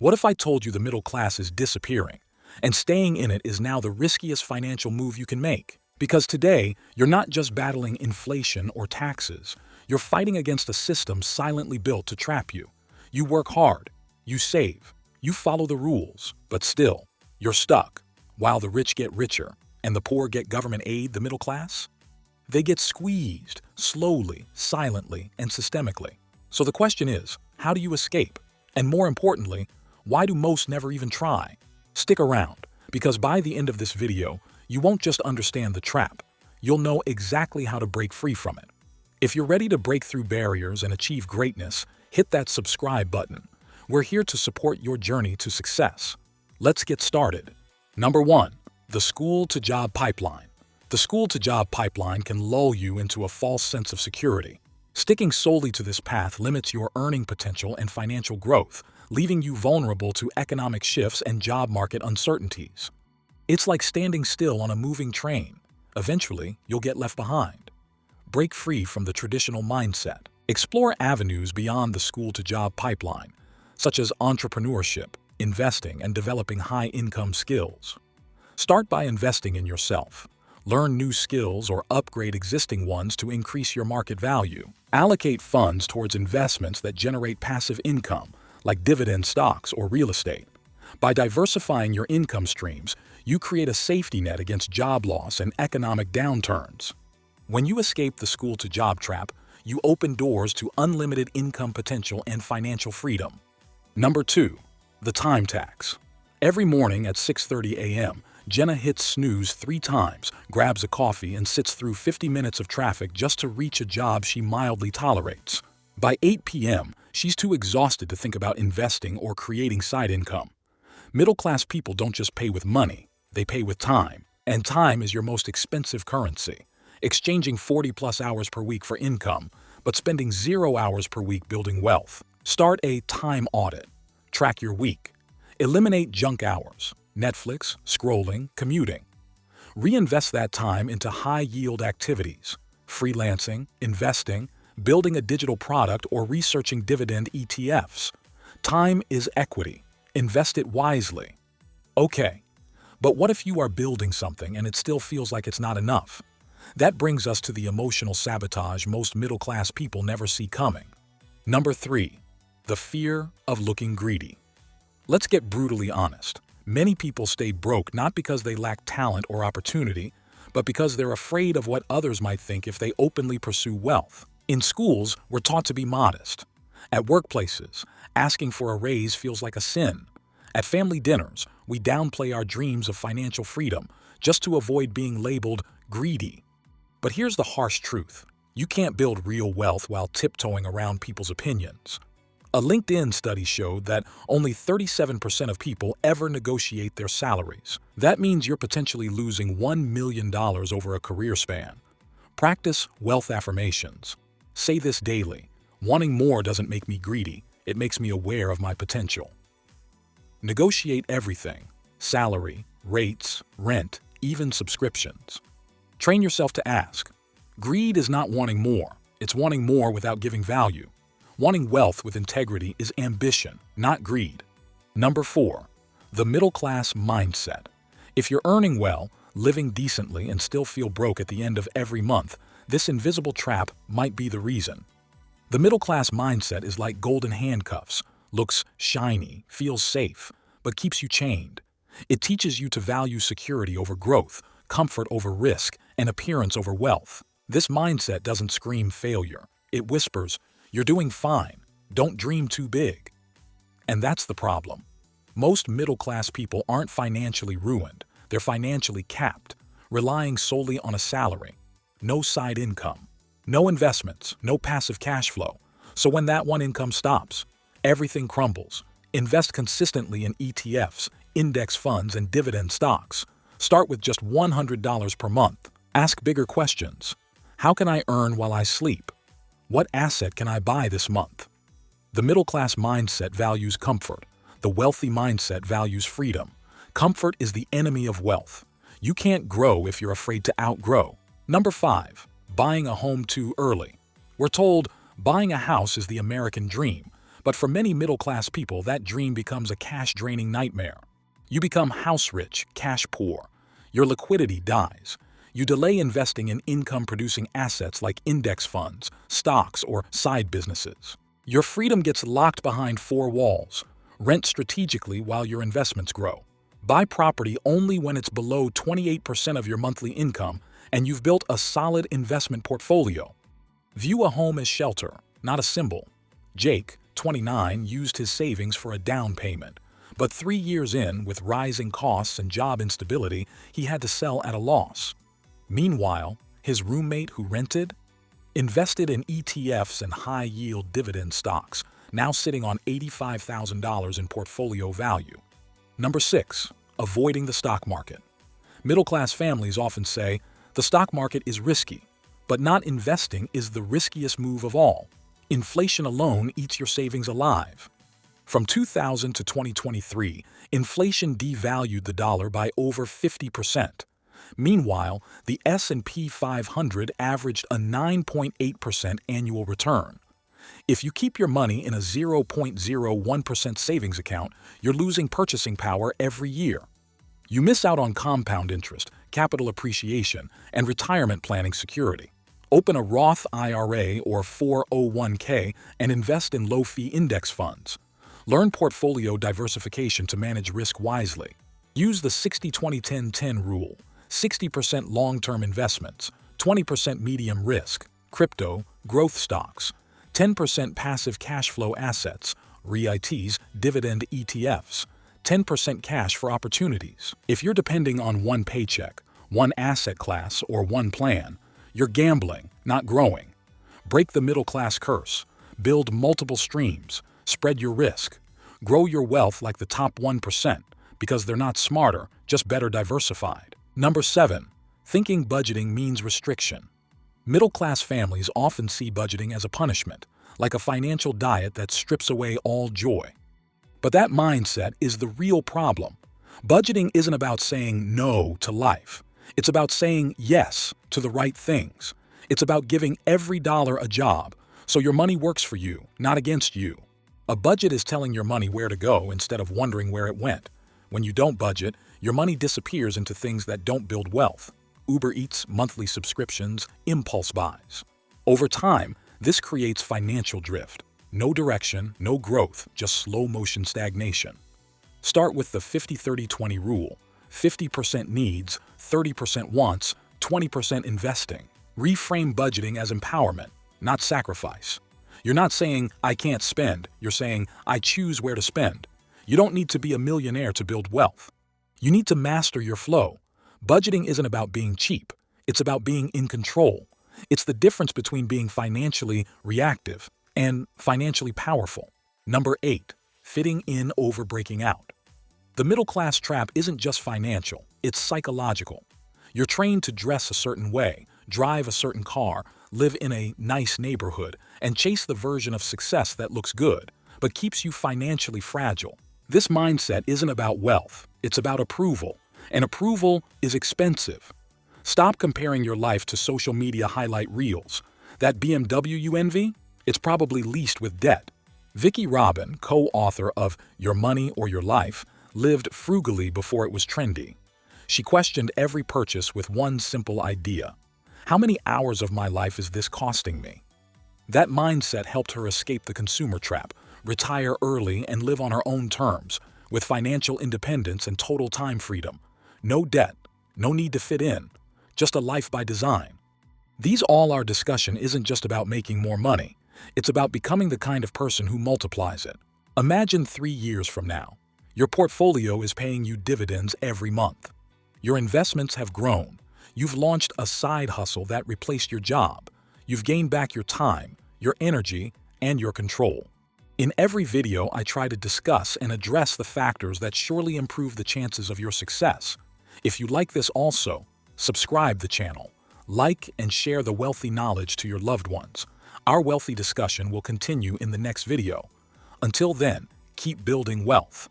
What if I told you the middle class is disappearing, and staying in it is now the riskiest financial move you can make? Because today, you're not just battling inflation or taxes, you're fighting against a system silently built to trap you. You work hard, you save, you follow the rules, but still, you're stuck. While the rich get richer and the poor get government aid, the middle class? They get squeezed, slowly, silently, and systemically. So the question is, how do you escape? And more importantly, why do most never even try? Stick around, because by the end of this video, you won't just understand the trap, you'll know exactly how to break free from it. If you're ready to break through barriers and achieve greatness, hit that subscribe button. We're here to support your journey to success. Let's get started. Number 1. The school-to-job pipeline. The school-to-job pipeline can lull you into a false sense of security. Sticking solely to this path limits your earning potential and financial growth, leaving you vulnerable to economic shifts and job market uncertainties. It's like standing still on a moving train. Eventually, you'll get left behind. Break free from the traditional mindset. Explore avenues beyond the school-to-job pipeline, such as entrepreneurship, investing, and developing high-income skills. Start by investing in yourself. Learn new skills or upgrade existing ones to increase your market value. Allocate funds towards investments that generate passive income, like dividend stocks or real estate. By diversifying your income streams, you create a safety net against job loss and economic downturns. When you escape the school-to-job trap, you open doors to unlimited income potential and financial freedom. Number 2. The time tax. Every morning at 6:30 a.m., Jenna hits snooze 3 times, grabs a coffee, and sits through 50 minutes of traffic just to reach a job she mildly tolerates. By 8 p.m., she's too exhausted to think about investing or creating side income. Middle-class people don't just pay with money, they pay with time. And time is your most expensive currency. Exchanging 40-plus hours per week for income, but spending 0 hours per week building wealth. Start a time audit. Track your week. Eliminate junk hours. Netflix, scrolling, commuting. Reinvest that time into high-yield activities, freelancing, investing, building a digital product, or researching dividend ETFs. Time is equity. Invest it wisely. Okay, but what if you are building something and it still feels like it's not enough? That brings us to the emotional sabotage most middle-class people never see coming. Number 3. The fear of looking greedy. Let's get brutally honest. Many people stay broke not because they lack talent or opportunity, but because they're afraid of what others might think if they openly pursue wealth. In schools, we're taught to be modest. At workplaces, asking for a raise feels like a sin. At family dinners, we downplay our dreams of financial freedom just to avoid being labeled greedy. But here's the harsh truth. You can't build real wealth while tiptoeing around people's opinions. A LinkedIn study showed that only 37% of people ever negotiate their salaries. That means you're potentially losing $1 million over a career span. Practice wealth affirmations. Say this daily. Wanting more doesn't make me greedy. It makes me aware of my potential. Negotiate everything. Salary, rates, rent, even subscriptions. Train yourself to ask. Greed is not wanting more. It's wanting more without giving value. Wanting wealth with integrity is ambition, not greed. Number 4. The middle-class mindset. If you're earning well, living decently, and still feel broke at the end of every month, this invisible trap might be the reason. The middle-class mindset is like golden handcuffs, looks shiny, feels safe, but keeps you chained. It teaches you to value security over growth, comfort over risk, and appearance over wealth. This mindset doesn't scream failure. It whispers, "You're doing fine. Don't dream too big." And that's the problem. Most middle-class people aren't financially ruined. They're financially capped, relying solely on a salary. No side income, no investments, no passive cash flow. So when that one income stops, everything crumbles. Invest consistently in ETFs, index funds, and dividend stocks. Start with just $100 per month. Ask bigger questions. How can I earn while I sleep? What asset can I buy this month? The middle-class mindset values comfort. The wealthy mindset values freedom. Comfort is the enemy of wealth. You can't grow if you're afraid to outgrow. Number 5. Buying a home too early. We're told buying a house is the American dream, But for many middle-class people, that dream becomes a cash-draining nightmare. You become house-rich, cash-poor. Your liquidity dies. You delay investing in income-producing assets like index funds, stocks, or side businesses. Your freedom gets locked behind four walls. Rent strategically while your investments grow. Buy property only when it's below 28% of your monthly income and you've built a solid investment portfolio. View a home as shelter, not a symbol. Jake, 29, used his savings for a down payment. But 3 years in, with rising costs and job instability, he had to sell at a loss. Meanwhile, his roommate who rented invested in ETFs and high-yield dividend stocks, now sitting on $85,000 in portfolio value. Number 6. Avoiding the stock market. Middle-class families often say, the stock market is risky, but not investing is the riskiest move of all. Inflation alone eats your savings alive. From 2000 to 2023, inflation devalued the dollar by over 50%. Meanwhile, the S&P 500 averaged a 9.8% annual return. If you keep your money in a 0.01% savings account, you're losing purchasing power every year. You miss out on compound interest, capital appreciation, and retirement planning security. Open a Roth IRA or 401k and invest in low-fee index funds. Learn portfolio diversification to manage risk wisely. Use the 60-20-10-10 rule. 60% long-term investments, 20% medium risk, crypto, growth stocks, 10% passive cash flow assets, REITs, dividend ETFs, 10% cash for opportunities. If you're depending on one paycheck, one asset class, or one plan, you're gambling, not growing. Break the middle-class curse. Build multiple streams. Spread your risk. Grow your wealth like the top 1%, because they're not smarter, just better diversified. Number 7. Thinking budgeting means restriction. Middle-class families often see budgeting as a punishment, like a financial diet that strips away all joy. But that mindset is the real problem. Budgeting isn't about saying no to life. It's about saying yes to the right things. It's about giving every dollar a job, so your money works for you, not against you. A budget is telling your money where to go instead of wondering where it went. When you don't budget, your money disappears into things that don't build wealth. Uber Eats, monthly subscriptions, impulse buys. Over time, this creates financial drift. No direction, no growth, just slow-motion stagnation. Start with the 50-30-20 rule. 50% needs, 30% wants, 20% investing. Reframe budgeting as empowerment, not sacrifice. You're not saying, I can't spend. You're saying, I choose where to spend. You don't need to be a millionaire to build wealth. You need to master your flow. Budgeting isn't about being cheap. It's about being in control. It's the difference between being financially reactive and financially powerful. Number 8. Fitting in over breaking out. The middle-class trap isn't just financial, it's psychological. You're trained to dress a certain way, drive a certain car, live in a nice neighborhood, and chase the version of success that looks good, but keeps you financially fragile. This mindset isn't about wealth, it's about approval, and approval is expensive. Stop comparing your life to social media highlight reels. That BMW you envy? It's probably leased with debt. Vicki Robin, co-author of Your Money or Your Life, lived frugally before it was trendy. She questioned every purchase with one simple idea. How many hours of my life is this costing me? That mindset helped her escape the consumer trap, retire early and live on her own terms, with financial independence and total time freedom. No debt, no need to fit in, just a life by design. These all-our discussion isn't just about making more money. It's about becoming the kind of person who multiplies it. Imagine 3 years from now. Your portfolio is paying you dividends every month. Your investments have grown. You've launched a side hustle that replaced your job. You've gained back your time, your energy, and your control. In every video, I try to discuss and address the factors that surely improve the chances of your success. If you like this also, subscribe the channel, like and share the wealthy knowledge to your loved ones. Our wealthy discussion will continue in the next video. Until then, keep building wealth.